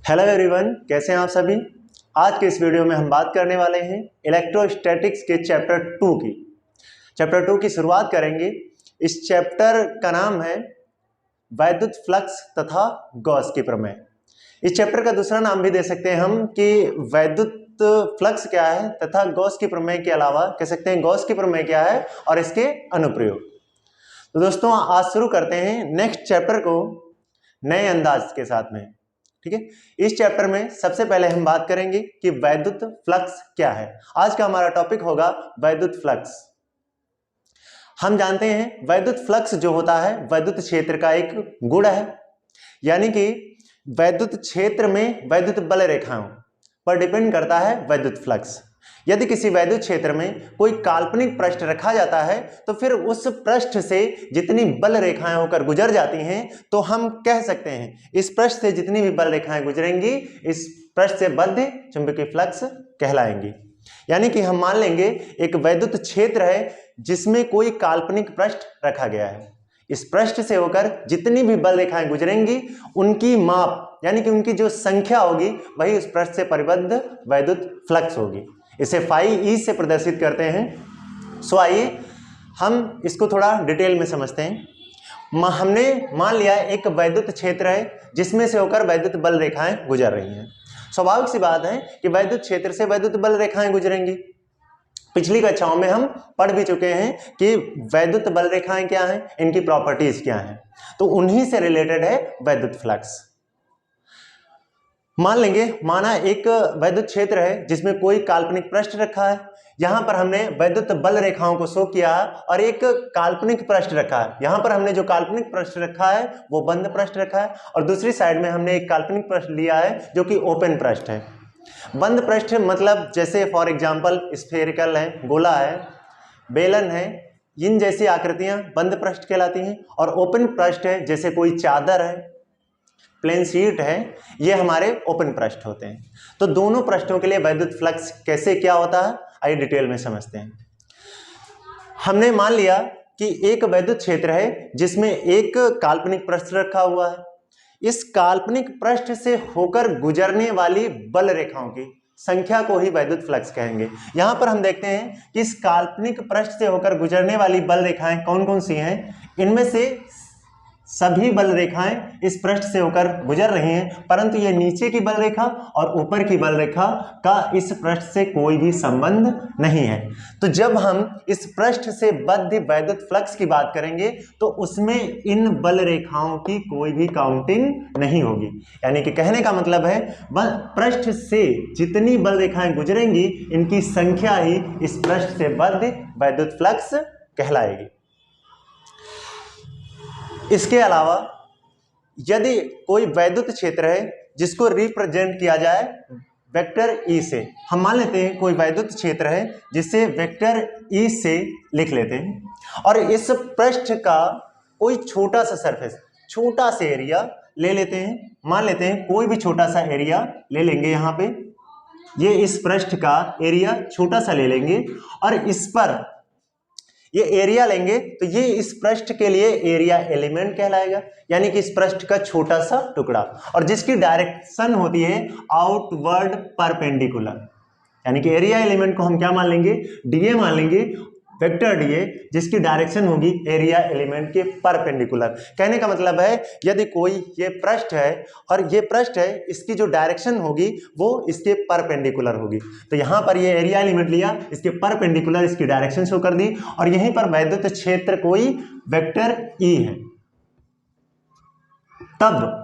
Hello everyone, कैसे हैं आप सभी। आज के इस वीडियो में हम बात करने वाले हैं इलेक्ट्रोस्टैटिक्स के चैप्टर 2 की। चैप्टर 2 की शुरुआत करेंगे। इस चैप्टर का नाम है वैद्युत फ्लक्स तथा गॉस की प्रमेय। इस चैप्टर का दूसरा नाम भी दे सकते हैं हम कि वैद्युत फ्लक्स क्या है तथा गॉस की प्रमेय के अलावा कह सकते हैं गॉस की प्रमेय क्या है और इसके अनुप्रयोग। तो दोस्तों आज शुरू करते हैं नेक्स्ट चैप्टर को नए अंदाज के साथ में। ठीक है, इस चैप्टर में सबसे पहले हम बात करेंगे कि वैद्युत फ्लक्स क्या है। आज का हमारा टॉपिक होगा वैद्युत फ्लक्स। हम जानते हैं वैद्युत फ्लक्स जो होता है वैद्युत क्षेत्र का एक गुण है, यानी कि वैद्युत क्षेत्र में वैद्युत बल रेखाओं पर डिपेंड करता है वैद्युत फ्लक्स। यदि किसी वैद्युत क्षेत्र में कोई काल्पनिक पृष्ठ रखा जाता है तो फिर उस पृष्ठ से जितनी बल रेखाएं होकर गुजर जाती हैं तो हम कह सकते हैं इस पृष्ठ से जितनी भी बल रेखाएं गुजरेंगी इस पृष्ठ से बद्ध चुंबकीय फ्लक्स कहलाएंगी। यानी कि हम मान लेंगे एक वैद्युत क्षेत्र है जिसमें कोई काल्पनिक पृष्ठ रखा गया है। इस पृष्ठ से होकर जितनी भी बल रेखाएं गुजरेंगी उनकी माप यानी कि उनकी जो संख्या होगी वही उस पृष्ठ से परिबद्ध वैद्युत फ्लक्स होगी। इसे फाई ई से प्रदर्शित करते हैं। सो आइए हम इसको थोड़ा डिटेल में समझते हैं। हमने मान लिया एक वैद्युत क्षेत्र है जिसमें से होकर वैद्युत बल रेखाएं गुजर रही हैं। स्वाभाविक सी बात है कि वैद्युत क्षेत्र से वैद्युत बल रेखाएं गुजरेंगी। पिछली कक्षाओं में हम पढ़ भी चुके हैं कि वैद्युत बल रेखाएं क्या हैं, इनकी प्रॉपर्टीज क्या हैं, तो उन्हीं से रिलेटेड है वैद्युत फ्लक्स। मान लेंगे माना एक वैद्युत क्षेत्र है जिसमें कोई काल्पनिक पृष्ठ रखा है। यहां पर हमने वैद्युत बल रेखाओं को शो किया है और एक काल्पनिक पृष्ठ रखा है। यहां पर हमने जो काल्पनिक पृष्ठ रखा है वो बंद पृष्ठ रखा है और दूसरी साइड में हमने एक काल्पनिक पृष्ठ लिया है जो कि ओपन पृष्ठ है। बंद पृष्ठ मतलब जैसे फॉर एग्जांपल स्फेरिकल है, गोला है, बेलन है, इन जैसी आकृतियां बंद पृष्ठ कहलाती हैं। और ओपन पृष्ठ है जैसे कोई चादर है, प्लेन शीट है, ये हमारे ओपन पृष्ठ होते हैं। तो दोनों पृष्ठों के लिए वैद्युत फ्लक्स कैसे क्या होता है आइए डिटेल में समझते हैं। हमने मान लिया कि एक वैद्युत क्षेत्र है जिसमें एक काल्पनिक पृष्ठ रखा हुआ है। इस काल्पनिक पृष्ठ से होकर गुजरने वाली बल रेखाओं की संख्या को ही वैद्युत फ्लक्स कहेंगे। यहां पर हम देखते हैं कि इस काल्पनिक पृष्ठ से होकर गुजरने वाली बल रेखाएं कौन कौन सी हैं। इनमें से सभी बल रेखाएं इस पृष्ठ से होकर गुजर रही हैं, परंतु ये नीचे की बल रेखा और ऊपर की बल रेखा का इस पृष्ठ से कोई भी संबंध नहीं है। तो जब हम इस पृष्ठ से बद्ध वैद्युत फ्लक्स की बात करेंगे तो उसमें इन बल रेखाओं की कोई भी काउंटिंग नहीं होगी। यानी कि कहने का मतलब है पृष्ठ से जितनी बल रेखाएं गुजरेंगी इनकी संख्या ही इस पृष्ठ से बद्ध वैद्युत फ्लक्स कहलाएगी। इसके अलावा यदि कोई वैद्युत क्षेत्र है जिसको रिप्रेजेंट किया जाए वेक्टर ई से, हम मान लेते हैं कोई वैद्युत क्षेत्र है जिसे वेक्टर ई से लिख लेते हैं और इस पृष्ठ का कोई छोटा सा सरफेस, छोटा सा एरिया ले लेते हैं। मान लेते हैं कोई भी छोटा सा एरिया ले लेंगे, यहाँ पे ये इस पृष्ठ का एरिया छोटा सा ले लेंगे और इस पर ये एरिया लेंगे तो ये इस पृष्ठ के लिए एरिया एलिमेंट कहलाएगा, यानी कि इस पृष्ठ का छोटा सा टुकड़ा और जिसकी डायरेक्शन होती है आउटवर्ड परपेंडिकुलर। यानी कि एरिया एलिमेंट को हम क्या मान लेंगे, डीए मान लेंगे, वेक्टर डीए, जिसकी डायरेक्शन होगी एरिया एलिमेंट के परपेंडिकुलर। कहने का मतलब है यदि कोई ये पृष्ठ है और ये पृष्ठ है, इसकी जो डायरेक्शन होगी वो इसके परपेंडिकुलर होगी। तो यहाँ पर ये एरिया एलिमेंट लिया, इसके परपेंडिकुलर इसकी डायरेक्शन शो कर दी और यहीं पर वैद्युत क्षेत्र कोई वेक्टर ई है। तब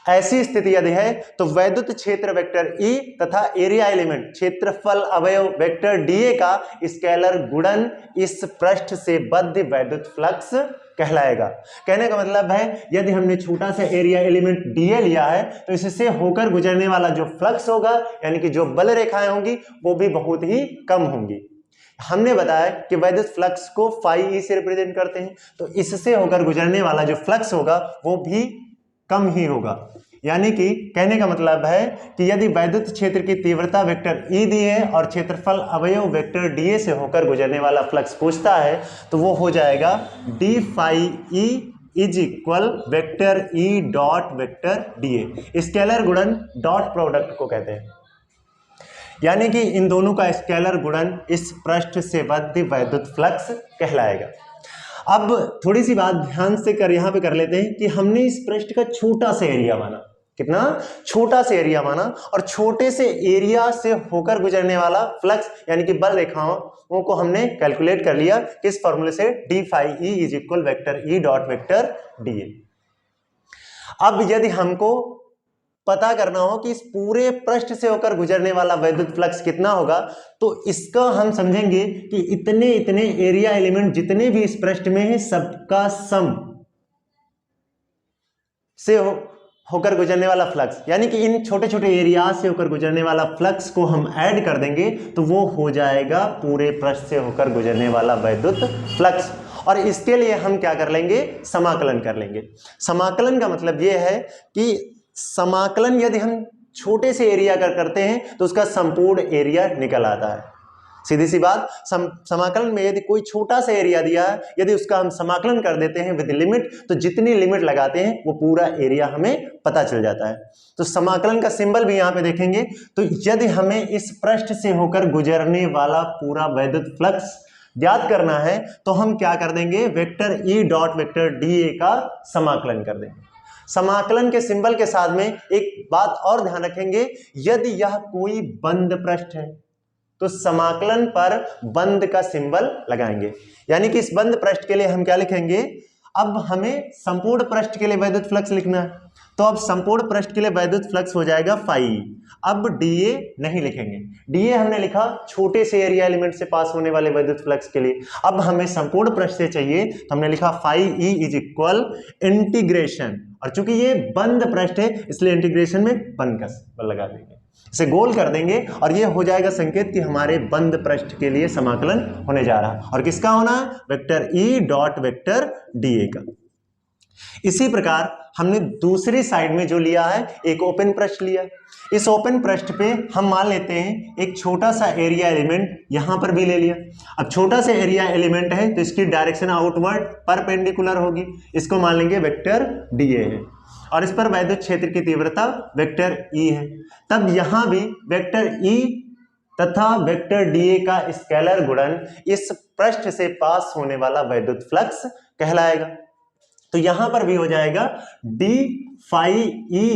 ऐसी स्थिति यदि है तो वैद्युत क्षेत्र वेक्टर ई तथा एरिया एलिमेंट क्षेत्रफल अवयव वेक्टर डीए का स्केलर गुणन इस पृष्ठ से बद्ध वैद्युत फ्लक्स कहलाएगा। कहने का मतलब है यदि हमने छोटा सा एरिया एलिमेंट डीए लिया है तो इससे होकर गुजरने वाला जो फ्लक्स होगा यानी कि जो बल रेखाएं होंगी वो भी बहुत ही कम होंगी। हमने बताया कि वैद्युत फ्लक्स को फाई ई से रिप्रेजेंट करते हैं, तो इससे होकर गुजरने वाला जो फ्लक्स होगा वो भी कम ही होगा। यानी कि कहने का मतलब है कि यदि वैद्युत क्षेत्र की तीव्रता वेक्टर ई दी है और क्षेत्रफल अवयव वेक्टर डीए से होकर गुजरने वाला फ्लक्स पूछता है तो वो हो जाएगा D phi E is equal vector E dot vector D A. Scalar गुणन डॉट प्रोडक्ट को कहते हैं, यानी कि इन दोनों का स्केलर गुणन इस पृष्ठ से बद्ध वैद्युत फ्लक्स कहलाएगा। अब थोड़ी सी बात ध्यान से यहां पे कर लेते हैं कि हमने इस पृष्ठ का छोटा सा एरिया माना, कितना छोटा सा एरिया माना, और छोटे से एरिया से होकर गुजरने वाला फ्लक्स यानी कि बल रेखाओं को हमने कैलकुलेट कर लिया किस फॉर्मूले से, D phi E is equal vector E dot vector D A. अब यदि हमको पता करना हो कि इस पूरे पृष्ठ से होकर गुजरने वाला वैद्युत फ्लक्स कितना होगा, तो इसका हम समझेंगे कि इतने इतने एरिया एलिमेंट जितने भी इस पृष्ठ में है सबका सम से होकर गुजरने वाला फ्लक्स, यानी कि इन छोटे छोटे एरिया से होकर गुजरने वाला फ्लक्स को हम ऐड कर देंगे तो वो हो जाएगा पूरे पृष्ठ से होकर गुजरने वाला वैद्युत फ्लक्स। और इसके लिए हम क्या कर लेंगे, समाकलन कर लेंगे। समाकलन का मतलब ये है कि समाकलन यदि हम छोटे से एरिया करते हैं तो उसका संपूर्ण एरिया निकल आता है। सीधी सी बात, समाकलन में यदि कोई छोटा सा एरिया दिया है, यदि उसका हम समाकलन कर देते हैं विद लिमिट, तो जितनी लिमिट लगाते हैं वो पूरा एरिया हमें पता चल जाता है। तो समाकलन का सिंबल भी यहाँ पे देखेंगे, तो यदि हमें इस पृष्ठ से होकर गुजरने वाला पूरा वैद्युत फ्लक्स ज्ञात करना है तो हम क्या कर देंगे, vector E dot vector D ए का समाकलन कर देंगे। समाकलन के सिंबल के साथ में एक बात और ध्यान रखेंगे, यदि यह कोई बंद पृष्ठ है तो समाकलन पर बंद का सिंबल लगाएंगे, यानी कि इस बंद पृष्ठ के लिए हम क्या लिखेंगे, अब हमें संपूर्ण पृष्ठ के लिए वैद्युत फ्लक्स लिखना है, तो अब संपूर्ण पृष्ठ के लिए वैद्युत फ्लक्स हो जाएगा फाई। अब डीए नहीं लिखेंगे, डीए हमने लिखा छोटे से एरिया एलिमेंट से पास होने वाले वैद्युत फ्लक्स के लिए। अब हमें संपूर्ण पृष्ठ से चाहिए तो हमने लिखा phi E is equal integration, और चूंकि ये बंद पृष्ठ है इसलिए इंटीग्रेशन में बंद का सिंबल लगा देंगे, इसे गोल कर देंगे और ये हो जाएगा संकेत कि हमारे बंद पृष्ठ के लिए समाकलन होने जा रहा है। और किसका होना है, vector E dot vector DA का। इसी प्रकार हमने दूसरी साइड में जो लिया है, एक ओपन पृष्ठ लिया। इस ओपन पृष्ठ पे हम मान लेते हैं एक छोटा सा एरिया एलिमेंट यहां पर भी ले लिया। अब छोटा सा एरिया एलिमेंट है तो इसकी डायरेक्शन आउटवर्ड परपेंडिकुलर होगी, इसको मान लेंगे वेक्टर डीए है, और इस पर वैद्युत क्षेत्र की तीव्रता वेक्टर ई है। तब यहां भी वेक्टर ई तथा वेक्टर डीए का स्केलर गुणन इस पृष्ठ से पास होने वाला वैद्युत फ्लक्स कहलाएगा। तो यहां पर भी हो जाएगा D phi E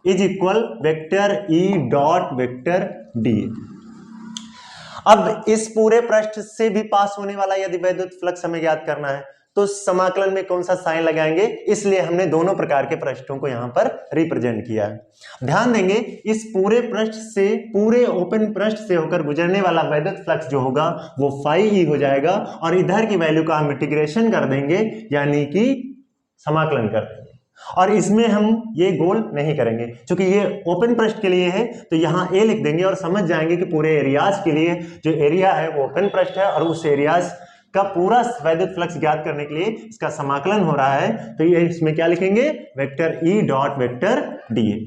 is equal vector E dot vector D A. अब इस पूरे पृष्ठ से भी पास होने वाला यदि वैद्युत फ्लक्स हमें ज्ञात करना है तो समाकलन में कौन सा साइन लगाएंगे, इसलिए हमने दोनों प्रकार के पृष्ठों को यहां पर रिप्रेजेंट किया है। ध्यान देंगे, इस पूरे पृष्ठ से, पूरे ओपन पृष्ठ से होकर गुजरने वाला वैद्युत फ्लक्स जो होगा वो फाई ई हो जाएगा, और इधर की वैल्यू का हम इंटीग्रेशन कर देंगे यानी कि समाकलन कर देंगे। और इसमें हम ये गोल नहीं करेंगे क्योंकि ये ओपन पृष्ठ के लिए है, तो यहाँ ए लिख देंगे और समझ जाएंगे कि पूरे एरियाज के लिए जो एरिया है वो ओपन पृष्ठ है, और उस एरियाज का पूरा वैद्युत फ्लक्स ज्ञात करने के लिए इसका समाकलन हो रहा है। तो ये इसमें क्या लिखेंगे, vector E dot vector DA.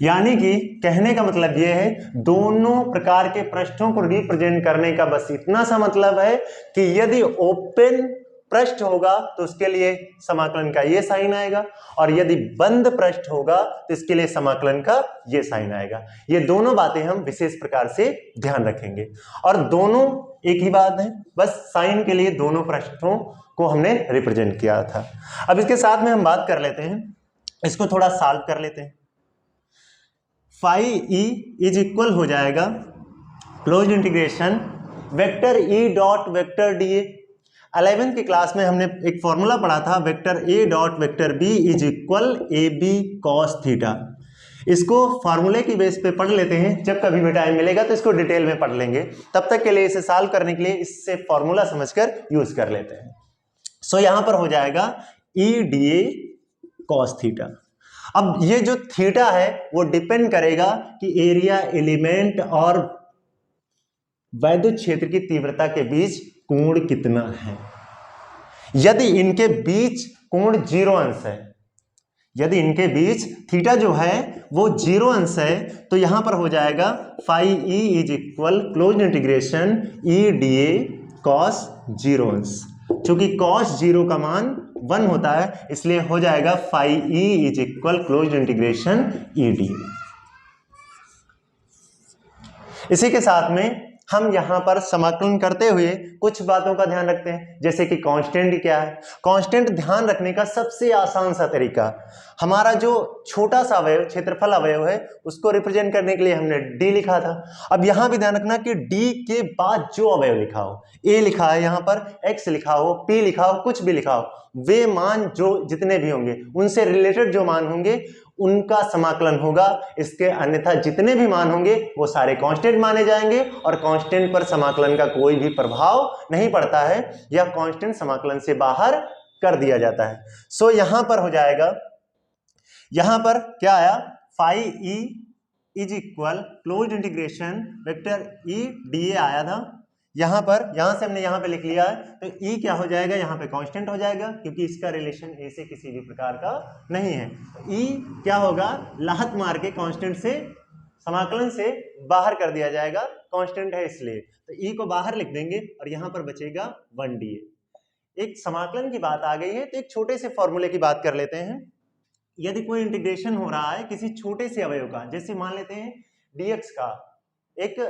यानी कि कहने का मतलब ये है, दोनों प्रकार के पृष्ठों को रिप्रेजेंट करने का बस इतना सा मतलब है कि यदि ओपन पृष्ठ होगा तो उसके लिए समाकलन का ये साइन आएगा, और यदि बंद पृष्ठ होगा तो इसके लिए समाकलन का ये साइन आएगा। ये दोनों बातें हम विशेष प्रकार से ध्यान रखेंगे, और दोनों एक ही बात है, बस साइन के लिए दोनों पृष्ठों को हमने रिप्रेजेंट किया था। अब इसके साथ में हम बात कर लेते हैं, इसको थोड़ा सॉल्व कर लेते हैं। फाई ई इज इक्वल हो जाएगा close integration vector E dot vector D A. 11th की क्लास में हमने एक फॉर्मूला पढ़ा था, vector A dot vector B is equal A B cos theta. इसको फार्मूले की बेस पे पढ़ लेते हैं, जब कभी भी टाइम मिलेगा तो इसको डिटेल में पढ़ लेंगे। तब तक के लिए इसे सॉल्व करने के लिए इससे फॉर्मूला समझकर यूज कर लेते हैं। सो यहां पर हो जाएगा ई डी ए कॉस थीटा। अब ये जो थीटा है वो डिपेंड करेगा कि एरिया एलिमेंट और वैद्युत क्षेत्र की तीव्रता के बीच कोण कितना है। यदि इनके बीच कोण 0 अंश है, यदि इनके बीच थीटा जो है वो 0 अंश है, तो यहां पर हो जाएगा phi E is equal close integration E D A cos 0 अंश। चूंकि कॉस 0 का मान 1 होता है, इसलिए हो जाएगा phi E is equal closed integration E D. इसी के साथ में हम यहां पर समाकलन करते हुए कुछ बातों का ध्यान रखते हैं, जैसे कि कांस्टेंट क्या है। कांस्टेंट ध्यान रखने का सबसे आसान सा तरीका, हमारा जो छोटा सा अवयव क्षेत्रफल अवयव है उसको रिप्रेजेंट करने के लिए हमने डी लिखा था। अब यहां भी ध्यान रखना कि डी के बाद जो अवयव लिखा हो, ए लिखा है यहां पर, एक्स लिखा हो, पी लिखा हो, कुछ भी लिखा हो, वे मान जो जितने भी होंगे उनसे रिलेटेड जो मान होंगे उनका समाकलन होगा। इसके अन्यथा जितने भी मान होंगे वो सारे कांस्टेंट माने जाएंगे और कांस्टेंट पर समाकलन का कोई भी प्रभाव नहीं पड़ता है, या कांस्टेंट समाकलन से बाहर कर दिया जाता है। सो यहां पर हो जाएगा, यहां पर क्या आया, phi E is equal closed integration vector E D A आया था। यहां पर, यहां से हमने यहां पे लिख लिया है, तो ई क्या हो जाएगा, यहां पे कांस्टेंट हो जाएगा क्योंकि इसका रिलेशन ए से किसी भी प्रकार का नहीं है। ई क्या होगा, लाहत मार के कांस्टेंट से समाकलन से बाहर कर दिया जाएगा, कांस्टेंट है इसलिए, तो ई को बाहर लिख देंगे और यहां पर बचेगा 1 dA। एक समाकलन की बात आ गई है तो एक छोटे से फॉर्मूले की बात कर लेते हैं। यदि कोई इंटीग्रेशन हो रहा है किसी छोटे से अवयव का, जैसे मान लेते हैं dx का एक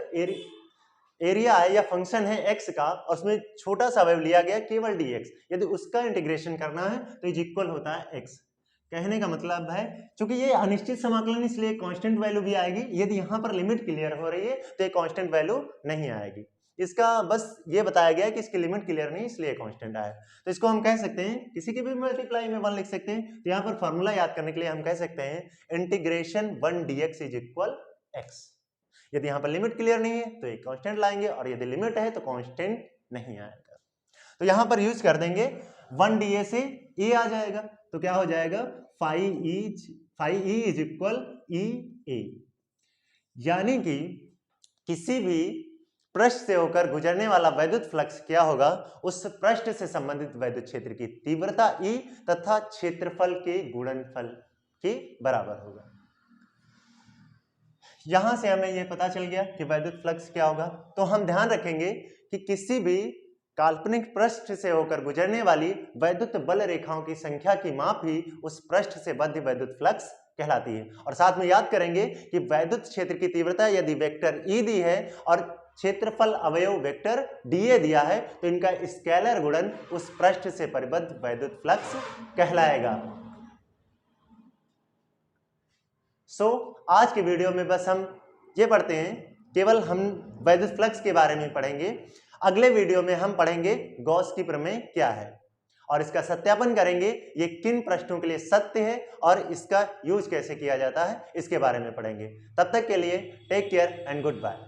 एरिया है या फंक्शन है x का और उसमें छोटा सा अवयव लिया गया केवल dx, यदि उसका इंटीग्रेशन करना है तो इज इक्वल होता है x। कहने का मतलब है क्योंकि ये अनिश्चित समाकलन इसलिए कांस्टेंट वैल्यू भी आएगी, यदि यहां पर लिमिट क्लियर हो रही है तो ये कांस्टेंट वैल्यू नहीं आएगी। इसका बस ये बताया गया है कि इसकी लिमिट क्लियर नहीं इसलिए कांस्टेंट आया। तो इसको हम कह सकते हैं, किसी के भी मल्टीप्लाई में 1 लिख सकते हैं, तो यहाँ पर फॉर्मूला याद करने के लिए हम कह सकते हैं integration 1 dx is equal x। यदि यहाँ पर लिमिट क्लियर नहीं है तो एक कांस्टेंट लाएंगे और यदि लिमिट है तो कांस्टेंट नहीं आएगा। तो यहाँ पर यूज कर देंगे 1 dA से a आ जाएगा, तो क्या हो जाएगा, फाई ई इज इक्वल ई ए। यानी कि किसी भी पृष्ठ से होकर गुजरने वाला वैद्युत फ्लक्स क्या होगा, उस पृष्ठ से संबंधित वैद्युत क्षेत्र की तीव्रता E तथा क्षेत्रफल के गुणनफल के बराबर होगा। यहां से हमें यह पता चल गया कि वैद्युत फ्लक्स क्या होगा। तो हम ध्यान रखेंगे कि किसी भी काल्पनिक पृष्ठ से होकर गुजरने वाली वैद्युत बल रेखाओं की संख्या की माप ही उस पृष्ठ से बद्ध वैद्युत फ्लक्स कहलाती है। और साथ में याद करेंगे कि वैद्युत क्षेत्र की तीव्रता यदि वेक्टर E दी है और क्षेत्रफल अवयव वेक्टर dA दिया है तो इनका स्केलर गुणन उस पृष्ठ से परिबद्ध वैद्युत फ्लक्स कहलाएगा। आज के वीडियो में बस हम ये पढ़ते हैं, केवल हम वैद्युत फ्लक्स के बारे में पढ़ेंगे। अगले वीडियो में हम पढ़ेंगे गॉस की प्रमेय क्या है और इसका सत्यापन करेंगे, ये किन प्रश्नों के लिए सत्य है और इसका यूज कैसे किया जाता है इसके बारे में पढ़ेंगे। तब तक के लिए take care and good bye.